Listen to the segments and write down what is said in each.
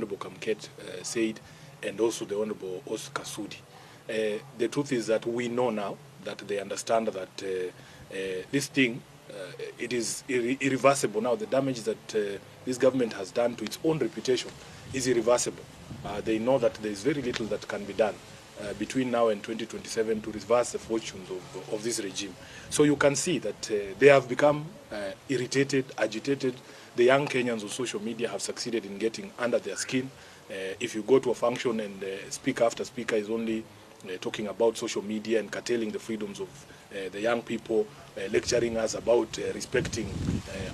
Honorable Kamket said, and also the Honorable Oscar Sudi. The truth is that we know now that they understand that this thing, it is irreversible now. The damage that this government has done to its own reputation is irreversible. They know that there is very little that can be done between now and 2027 to reverse the fortunes of this regime. So you can see that they have become irritated, agitated. The young Kenyans on social media have succeeded in getting under their skin. If you go to a function and speaker after speaker is only talking about social media and curtailing the freedoms of the young people, lecturing us about respecting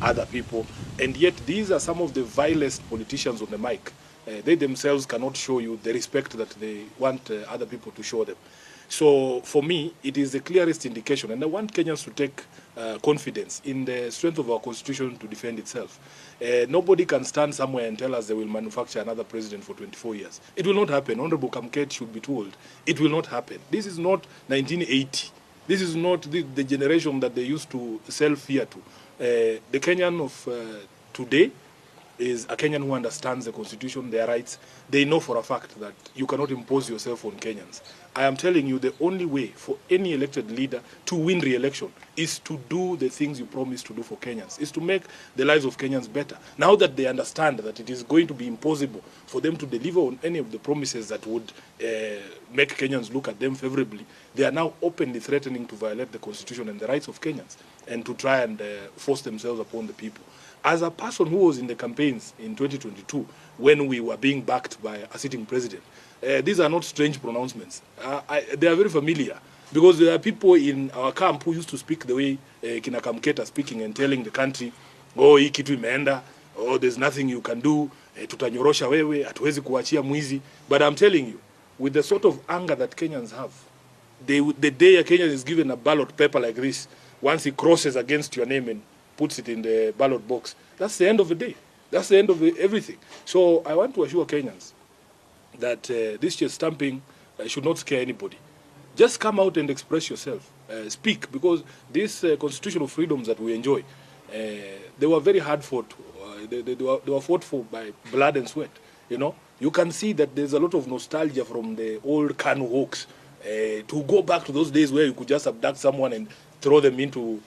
other people, and yet these are some of the vilest politicians on the mic. They themselves cannot show you the respect that they want other people to show them. So for me, it is the clearest indication, and I want Kenyans to take confidence in the strength of our constitution to defend itself. Nobody can stand somewhere and tell us they will manufacture another president for 24 years. It will not happen. Honorable Kamket should be told. It will not happen. This is not 1980. This is not the generation that they used to sell fear to. The Kenyan of today is a Kenyan who understands the constitution, their rights. They know for a fact that you cannot impose yourself on Kenyans. I am telling you, the only way for any elected leader to win re-election is to do the things you promise to do for Kenyans, is to make the lives of Kenyans better. Now that they understand that it is going to be impossible for them to deliver on any of the promises that would make Kenyans look at them favorably, they are now openly threatening to violate the constitution and the rights of Kenyans and to try and force themselves upon the people. As a person who was in the campaigns in 2022, when we were being backed by a sitting president, these are not strange pronouncements. They are very familiar, because there are people in our camp who used to speak the way Kina Kamket are speaking and telling the country, oh, hii kitu imeenda, oh, there's nothing you can do, tutanyorosha wewe, hatuwezi kuachia mwizi. But I'm telling you, with the sort of anger that Kenyans have, the day a Kenyan is given a ballot paper like this, once he crosses against your name and puts it in the ballot box, that's the end of the day. That's the end of everything. So I want to assure Kenyans that this chest stamping should not scare anybody. Just come out and express yourself. Speak, because these constitutional freedoms that we enjoy, they were very hard fought. They were fought for by blood and sweat. You know, you can see that there's a lot of nostalgia from the old Kanu hawks to go back to those days where you could just abduct someone and throw them into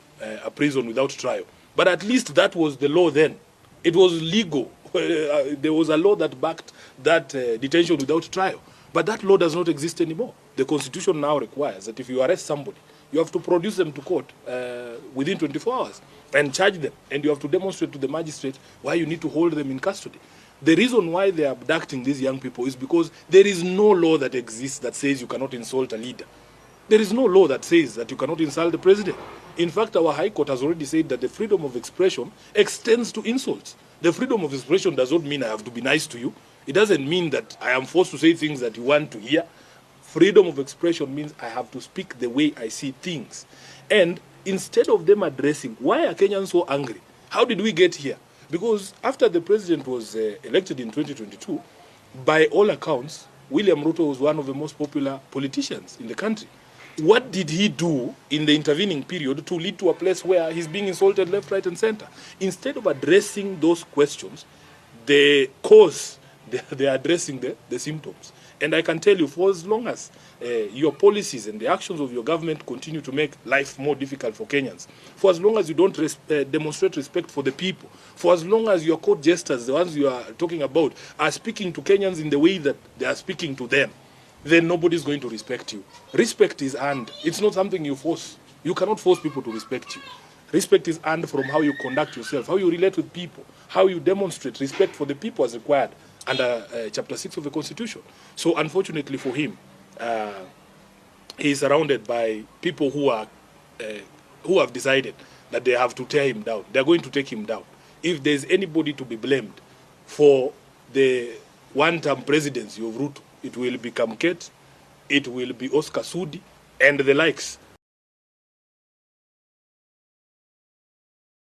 a prison without trial. But at least that was the law then. It was legal. There was a law that backed that detention without trial. But that law does not exist anymore. The Constitution now requires that if you arrest somebody, you have to produce them to court within 24 hours and charge them. And you have to demonstrate to the magistrate why you need to hold them in custody. The reason why they are abducting these young people is because there is no law that exists that says you cannot insult a leader. There is no law that says that you cannot insult the president. In fact, our High Court has already said that the freedom of expression extends to insults. The freedom of expression does not mean I have to be nice to you. It doesn't mean that I am forced to say things that you want to hear. Freedom of expression means I have to speak the way I see things. And instead of them addressing, why are Kenyans so angry? How did we get here? Because after the president was elected in 2022, by all accounts, William Ruto was one of the most popular politicians in the country. What did he do in the intervening period to lead to a place where he's being insulted left, right, and center? Instead of addressing those questions, the cause, they are addressing the symptoms. And I can tell you, for as long as your policies and the actions of your government continue to make life more difficult for Kenyans, for as long as you don't demonstrate respect for the people, for as long as your court jesters, the ones you are talking about, are speaking to Kenyans in the way that they are speaking to them, then nobody's going to respect you. Respect is earned. It's not something you force. You cannot force people to respect you. Respect is earned from how you conduct yourself, how you relate with people, how you demonstrate respect for the people as required under Chapter 6 of the Constitution. So unfortunately for him, he is surrounded by people who have decided that they have to tear him down. They're going to take him down. If there's anybody to be blamed for the one-term presidency of Ruto, it will be Kamket, it will be Oscar Sudi, and the likes.